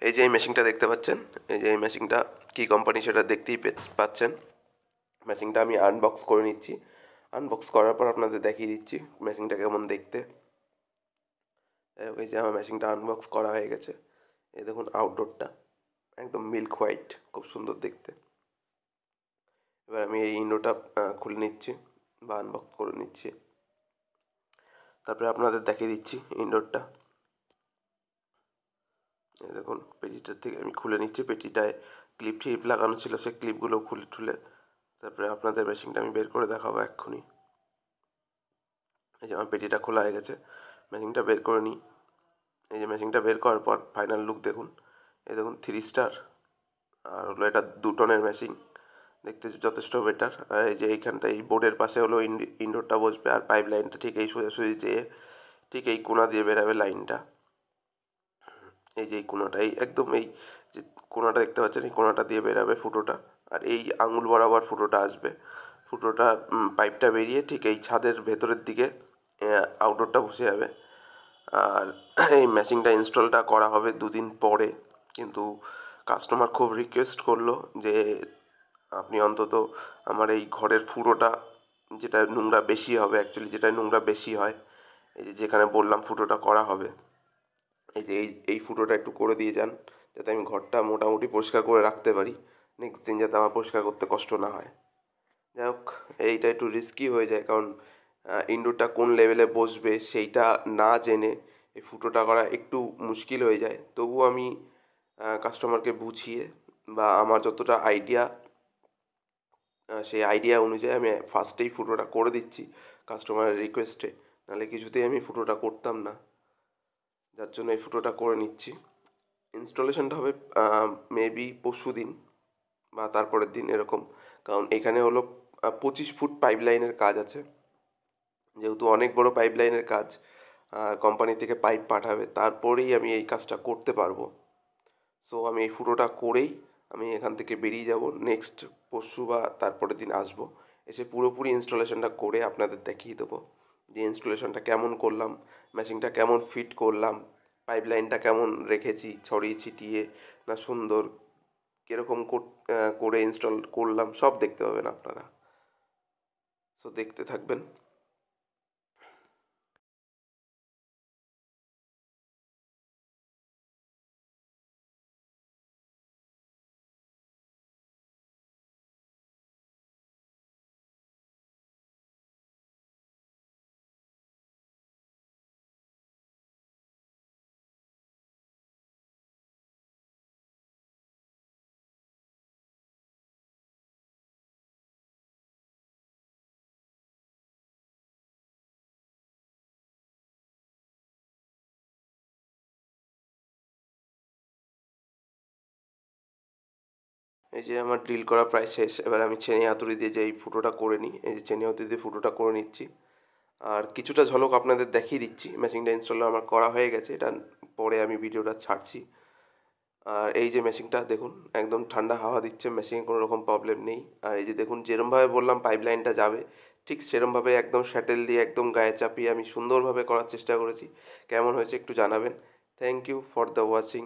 এই যে এই মেশিনটা দেখতে পাচ্ছেন, এই যে এই মেশিনটা কী কোম্পানি সেটা দেখতেই পাচ্ছেন। মেশিনটা আমি আনবক্স করে নিচ্ছি। আনবক্স করার পর আপনাদের দেখিয়ে দিচ্ছি মেশিনটা কেমন দেখতে। এই যে আমার মেশিনটা আনবক্স করা হয়ে গেছে। এই দেখুন আউটডোরটা একদম মিল্ক হোয়াইট, খুব সুন্দর দেখতে। এবার আমি এই ইন্ডোটা খুলে নিচ্ছি বা আনবক্স করে নিচ্ছি, তারপরে আপনাদের দেখিয়ে দিচ্ছি ইনডোরটা। এই দেখুন পেটিটার থেকে আমি খুলে নিচ্ছি, পেটিটায় ক্লিপ লাগানো ছিল, সেই ক্লিপগুলো খুলে ঠুলে তারপরে আপনাদের মেশিনটা আমি বের করে দেখাবো এক্ষুনি। এই যে আমার পেটিটা খোলা হয়ে গেছে, মেশিনটা বের করে নিই। এই যে মেশিনটা বের করার পর ফাইনাল লুক দেখুন। এই দেখুন 3 স্টার, আর হলো এটা 2 টনের মেশিন, দেখতে যথেষ্ট বেটার। আর এই যে এইখানটা এই বোর্ডের পাশে হলো ইনডোরটা বসবে, আর পাইপ লাইনটা ঠিক এই সোজাসুজি যেয়ে ঠিক এই কোণা দিয়ে বেরাবে লাইনটা। এই যে এই কোণাটা, এই একদম এই যে কোণাটা দেখতে পাচ্ছেন, এই কোণাটা দিয়ে বেরাবে ফুটোটা, আর এই আঙুল বরাবর ফুটোটা আসবে। ফুটোটা পাইপটা বেরিয়ে ঠিক এই ছাদের ভেতরের দিকে আউটডোরটা বসে যাবে। আর এই মেশিনটা ইনস্টলটা করা হবে 2 দিন পরে, কিন্তু কাস্টমার খুব রিকোয়েস্ট করলো যে আপনি অন্তত আমার এই ঘরের ফুটোটা, যেটা নোংরা বেশি হবে অ্যাকচুয়ালি, যেটা নোংরা বেশি হয়, এই যে যেখানে বললাম ফুটোটা করা হবে, এই যে এই ফুটোটা একটু করে দিয়ে যান, যাতে আমি ঘরটা মোটামুটি পরিষ্কার করে রাখতে পারি, নেক্সট দিন যাতে আমার পরিষ্কার করতে কষ্ট না হয়। যাই হোক, এইটা একটু রিস্কি হয়ে যায়, কারণ ইনডোরটা কোন লেভেলে বসবে সেইটা না জেনে এই ফুটোটা করা একটু মুশকিল হয়ে যায়। তবুও আমি কাস্টমারকে বুঝিয়ে বা আমার যতটা আইডিয়া, সেই আইডিয়া অনুযায়ী আমি ফার্স্টেই ফুটোটা করে দিচ্ছি কাস্টমারের রিকোয়েস্টে, নাহলে কিছুতেই আমি ফুটোটা করতাম না, যার জন্য এই ফুটোটা করে নিচ্ছি। ইনস্টলেশনটা হবে মেবি পরশু দিন বা তারপরের দিন এরকম, কারণ এখানে হলো 25 ফুট পাইপ লাইনের কাজ আছে। যেহেতু অনেক বড় পাইপ লাইনের কাজ, কোম্পানি থেকে পাইপ পাঠাবে, তারপরেই আমি এই কাজটা করতে পারবো। সো আমি এই ফুটোটা করেই আমি এখান থেকে বেরিয়ে যাব, নেক্সট পরশু বা তারপরের দিন আসবো, এসে পুরোপুরি ইনস্টলেশনটা করে আপনাদের দেখিয়ে দেবো যে ইনস্টলেশনটা কেমন করলাম, মেশিনটা কেমন ফিট করলাম, পাইপ লাইনটা কেমন রেখেছি ছড়িয়ে ছিটিয়ে, না সুন্দর কীরকম করে ইনস্টল করলাম, সব দেখতে পাবেন আপনারা। সো দেখতে থাকবেন। এই যে আমার ড্রিল করা প্রায় শেষ, এবার আমি চেনি হাতুড়ি দিয়ে যে এই ফুটোটা করে নিই, এই যে চেনি হাতুড়ি দিয়ে ফুটোটা করে নিচ্ছি। আর কিছুটা ঝলক আপনাদের দেখিয়ে দিচ্ছি, মেশিনটা ইনস্টল আমার করা হয়ে গেছে, এটা পরে আমি ভিডিওটা ছাড়ছি। আর এই যে মেশিনটা দেখুন একদম ঠান্ডা হাওয়া দিচ্ছে, মেশিনে কোনো রকম প্রবলেম নেই। আর এই যে দেখুন যেরমভাবে বললাম পাইপ লাইনটা যাবে, ঠিক সেরমভাবে একদম শ্যাটেল দিয়ে একদম গায়ে চাপিয়ে আমি সুন্দরভাবে করার চেষ্টা করেছি। কেমন হয়েছে একটু জানাবেন। Thank you for the watching.